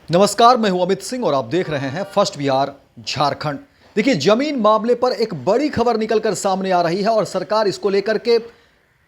नमस्कार, मैं हूं अमित सिंह और आप देख रहे हैं फर्स्ट बिहार झारखंड। देखिए, जमीन मामले पर एक बड़ी खबर निकलकर सामने आ रही है और सरकार इसको लेकर के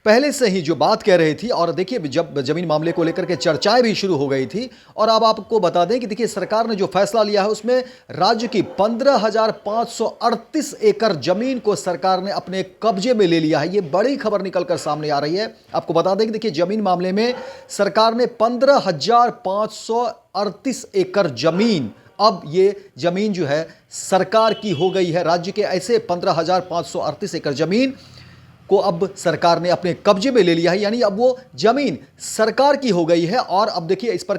पहले से ही जो बात कह रही थी। और देखिए, जब जमीन मामले को लेकर के चर्चाएं भी शुरू हो गई थी। और अब आपको बता दें कि देखिए, सरकार ने जो फैसला लिया है उसमें राज्य की 15,538 एकड़ जमीन को सरकार ने अपने कब्जे में ले लिया है। ये बड़ी खबर निकलकर सामने आ रही है। आपको बता दें कि देखिए, जमीन मामले में सरकार ने 15,538 एकड़ जमीन, अब ये जमीन जो है सरकार की हो गई है। राज्य के ऐसे 15,538 एकड़ जमीन को अब सरकार ने अपने कब्जे में ले लिया है, यानी अब वो जमीन सरकार की हो गई है। और अब देखिए, इस पर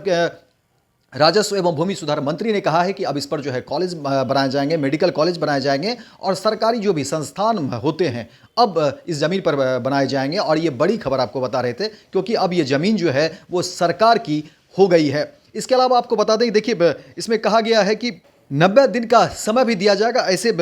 राजस्व एवं भूमि सुधार मंत्री ने कहा है कि अब इस पर जो है कॉलेज बनाए जाएंगे, मेडिकल कॉलेज बनाए जाएंगे और सरकारी जो भी संस्थान होते हैं अब इस ज़मीन पर बनाए जाएंगे। और ये बड़ी खबर आपको बता रहे थे, क्योंकि अब ये ज़मीन जो है वो सरकार की हो गई है। इसके अलावा आपको बता दें, देखिए, इसमें कहा गया है कि 90 दिन का समय भी दिया जाएगा। ऐसे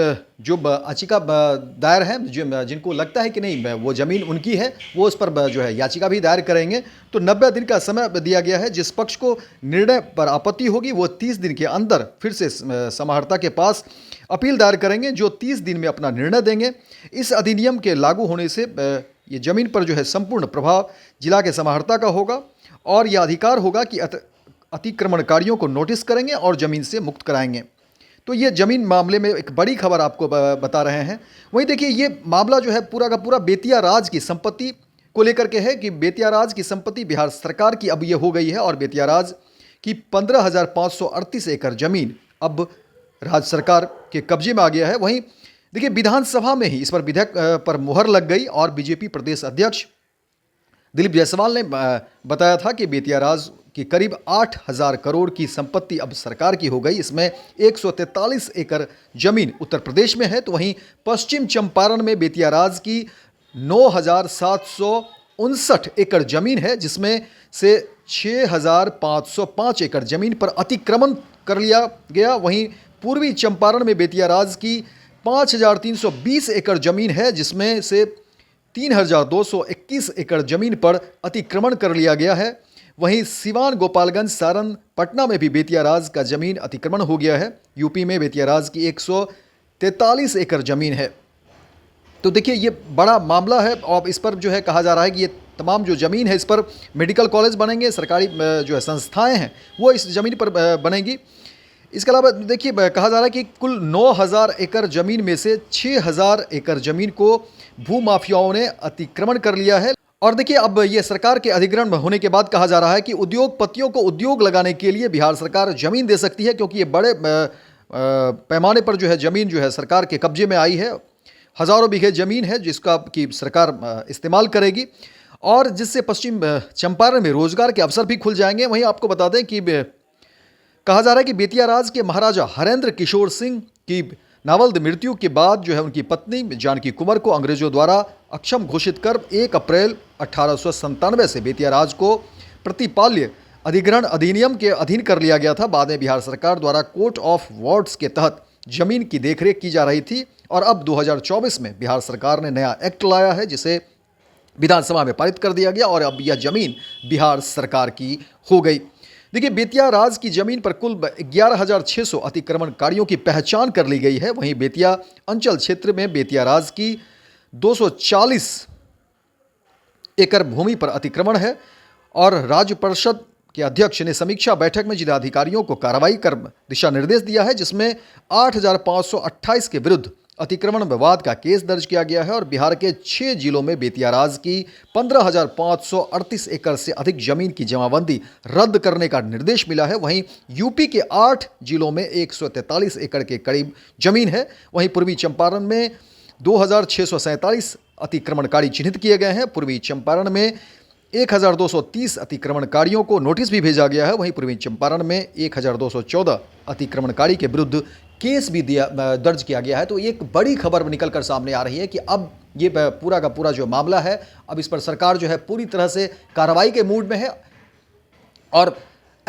जो याचिका दायर हैं, जिनको लगता है कि नहीं वो ज़मीन उनकी है, वो उस पर जो है याचिका भी दायर करेंगे। तो 90 दिन का समय दिया गया है। जिस पक्ष को निर्णय पर आपत्ति होगी वो 30 दिन के अंदर फिर से समाहर्ता के पास अपील दायर करेंगे, जो 30 दिन में अपना निर्णय देंगे। इस अधिनियम के लागू होने से ये ज़मीन पर जो है संपूर्ण प्रभाव जिला के समाहर्ता का होगा और यह अधिकार होगा कि अतिक्रमणकारियों को नोटिस करेंगे और ज़मीन से मुक्त कराएंगे। तो ये ज़मीन मामले में एक बड़ी खबर आपको बता रहे हैं। वहीं देखिए, ये मामला जो है पूरा का पूरा बेतिया राज की संपत्ति को लेकर के है कि बेतिया राज की संपत्ति बिहार सरकार की अब ये हो गई है और बेतिया राज की 15,538 एकड़ ज़मीन अब राज्य सरकार के कब्जे में आ गया है। वहीं देखिए, विधानसभा में ही इस पर विधेयक पर मुहर लग गई और बीजेपी प्रदेश अध्यक्ष दिलीप जायसवाल ने बताया था कि बेतिया राज की करीब 8,000 करोड़ की संपत्ति अब सरकार की हो गई। इसमें 143 एकड़ जमीन उत्तर प्रदेश में है, तो वहीं पश्चिम चंपारण में बेतिया राज की 9,759 एकड़ जमीन है, जिसमें से 6,505 एकड़ जमीन पर अतिक्रमण कर लिया गया। वहीं पूर्वी चंपारण में बेतिया राज की 5,320 एकड़ जमीन है, जिसमें से 3,221 एकड़ जमीन पर अतिक्रमण कर लिया गया है। वहीं सिवान, गोपालगंज, सारण, पटना में भी बेतिया राज का जमीन अतिक्रमण हो गया है। यूपी में बेतिया राज की 143 एकड़ जमीन है। तो देखिए, ये बड़ा मामला है और इस पर जो है कहा जा रहा है कि ये तमाम जो ज़मीन है इस पर मेडिकल कॉलेज बनेंगे, सरकारी जो है संस्थाएं हैं वो इस ज़मीन पर बनेंगी। इसके अलावा देखिए, कहा जा रहा है कि कुल 9,000 एकड़ ज़मीन में से 6,000 एकड़ ज़मीन को भूमाफियाओं ने अतिक्रमण कर लिया है। और देखिए, अब ये सरकार के अधिग्रहण होने के बाद कहा जा रहा है कि उद्योगपतियों को उद्योग लगाने के लिए बिहार सरकार ज़मीन दे सकती है, क्योंकि ये बड़े पैमाने पर जो है ज़मीन जो है सरकार के कब्जे में आई है। हज़ारों बीघे ज़मीन है जिसका की सरकार इस्तेमाल करेगी और जिससे पश्चिम चंपारण में रोजगार के अवसर भी खुल जाएंगे। वहीं आपको बता दें कि कहा जा रहा है कि बेतिया राज के महाराजा हरेंद्र किशोर सिंह की नावल्द मृत्यु के बाद जो है उनकी पत्नी जानकी कुंवर को अंग्रेजों द्वारा अक्षम घोषित कर 1 अप्रैल 1897 से बेतिया राज को प्रतिपाल्य अधिग्रहण अधिनियम के अधीन कर लिया गया था। बाद में बिहार सरकार द्वारा कोर्ट ऑफ वार्ड्स के तहत जमीन की देखरेख की जा रही थी और अब 2024 में बिहार सरकार ने नया एक्ट लाया है, जिसे विधानसभा में पारित कर दिया गया और अब यह जमीन बिहार सरकार की हो गई। देखिए, बेतिया राज की जमीन पर कुल 11,600 अतिक्रमणकारियों की पहचान कर ली गई है। वहीं बेतिया अंचल क्षेत्र में बेतिया राज की 240 एकड़ भूमि पर अतिक्रमण है और राज्य परिषद के अध्यक्ष ने समीक्षा बैठक में जिलाधिकारियों को कार्रवाई कर दिशा निर्देश दिया है, जिसमें 8,528 के विरुद्ध अतिक्रमण विवाद का केस दर्ज किया गया है और बिहार के 6 जिलों में बेतिया राज की 15,538 एकड़ से अधिक जमीन की जमाबंदी रद्द करने का निर्देश मिला है। वहीं यूपी के 8 जिलों में 143 एकड़ के करीब जमीन है। वहीं पूर्वी चंपारण में 2,647 अतिक्रमणकारी चिन्हित किए गए हैं। पूर्वी चंपारण में 1,230 अतिक्रमणकारियों को नोटिस भी भेजा गया है। वहीं पूर्वी चंपारण में 1,214 अतिक्रमणकारी के विरुद्ध केस भी दर्ज किया गया है। तो एक बड़ी खबर निकल कर सामने आ रही है कि अब ये पूरा का पूरा जो मामला है, अब इस पर सरकार जो है पूरी तरह से कार्रवाई के मूड में है और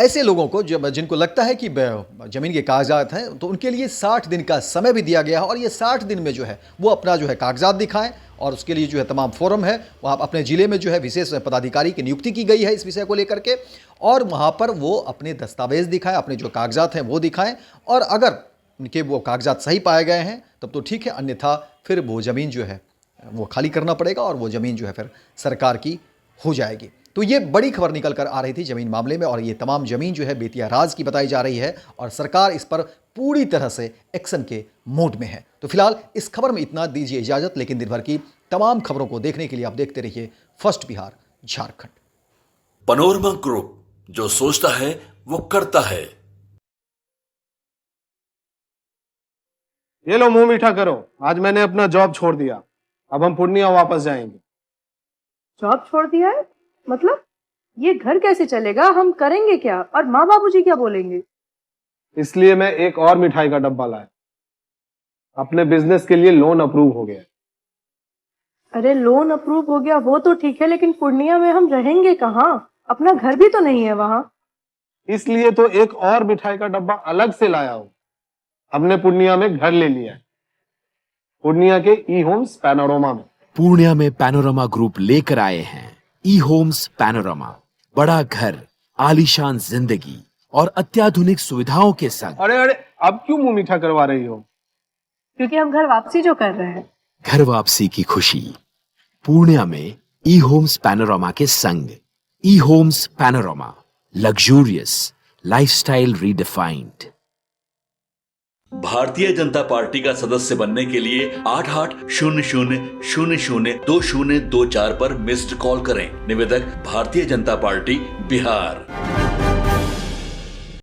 ऐसे लोगों को जब जिनको लगता है कि ज़मीन के कागजात हैं, तो उनके लिए 60 दिन का समय भी दिया गया है और ये 60 दिन में जो है वो अपना जो है कागजात दिखाएं और उसके लिए जो है तमाम फोरम है वहाँ अपने ज़िले में जो है विशेष पदाधिकारी की नियुक्ति की गई है इस विषय को लेकर के, और वहाँ पर वो अपने दस्तावेज़ दिखाएं, अपने जो कागजात हैं वो दिखाएं, और अगर उनके वो कागजात सही पाए गए हैं तब तो ठीक है, अन्यथा फिर वो ज़मीन जो है वो खाली करना पड़ेगा और वो ज़मीन जो है फिर सरकार की हो जाएगी। तो ये बड़ी खबर निकल कर आ रही थी ज़मीन मामले में, और ये तमाम ज़मीन जो है बेतिया राज की बताई जा रही है और सरकार इस पर पूरी तरह से एक्शन के मोड में है। तो फिलहाल इस खबर में इतना, दीजिए इजाज़त, लेकिन दिन भर की तमाम खबरों को देखने के लिए आप देखते रहिए first Bihar Jharkhand. Panorama group, जो सोचता है वो करता है। ये लो मुंह मीठा करो, आज मैंने अपना जॉब छोड़ दिया, अब हम पूर्णिया वापस जाएंगे। जॉब छोड़ दिया है? मतलब ये घर कैसे चलेगा? हम करेंगे क्या? और माँ बाबूजी क्या बोलेंगे? इसलिए मैं एक और मिठाई का डब्बा लाया, अपने बिजनेस के लिए लोन अप्रूव हो गया। अरे लोन अप्रूव हो गया वो तो ठीक है, लेकिन पूर्णिया में हम रहेंगे कहाँ? अपना घर भी तो नहीं है वहाँ। इसलिए तो एक और मिठाई का डब्बा अलग से लाया हूँ। हमने पूर्णिया में घर ले लिया है, पूर्णिया के ई होम्स पैनोरमा में। पूर्णिया में पैनोरमा ग्रुप लेकर आए हैं ई होम्स पैनोरमा, बड़ा घर, आलीशान जिंदगी और अत्याधुनिक सुविधाओं के संग। अरे अरे, अब क्यों मुंह मीठा करवा रही हो? क्योंकि हम घर वापसी जो कर रहे हैं। घर वापसी की खुशी पूर्णिया में ई होम्स पैनोरमा के संग। ई homes panorama, luxurious lifestyle redefined. Bharatiya Janata party का सदस्य बनने के लिए 8800002024 पर मिस्ड कॉल करें। निवेदक, भारतीय जनता पार्टी, बिहार।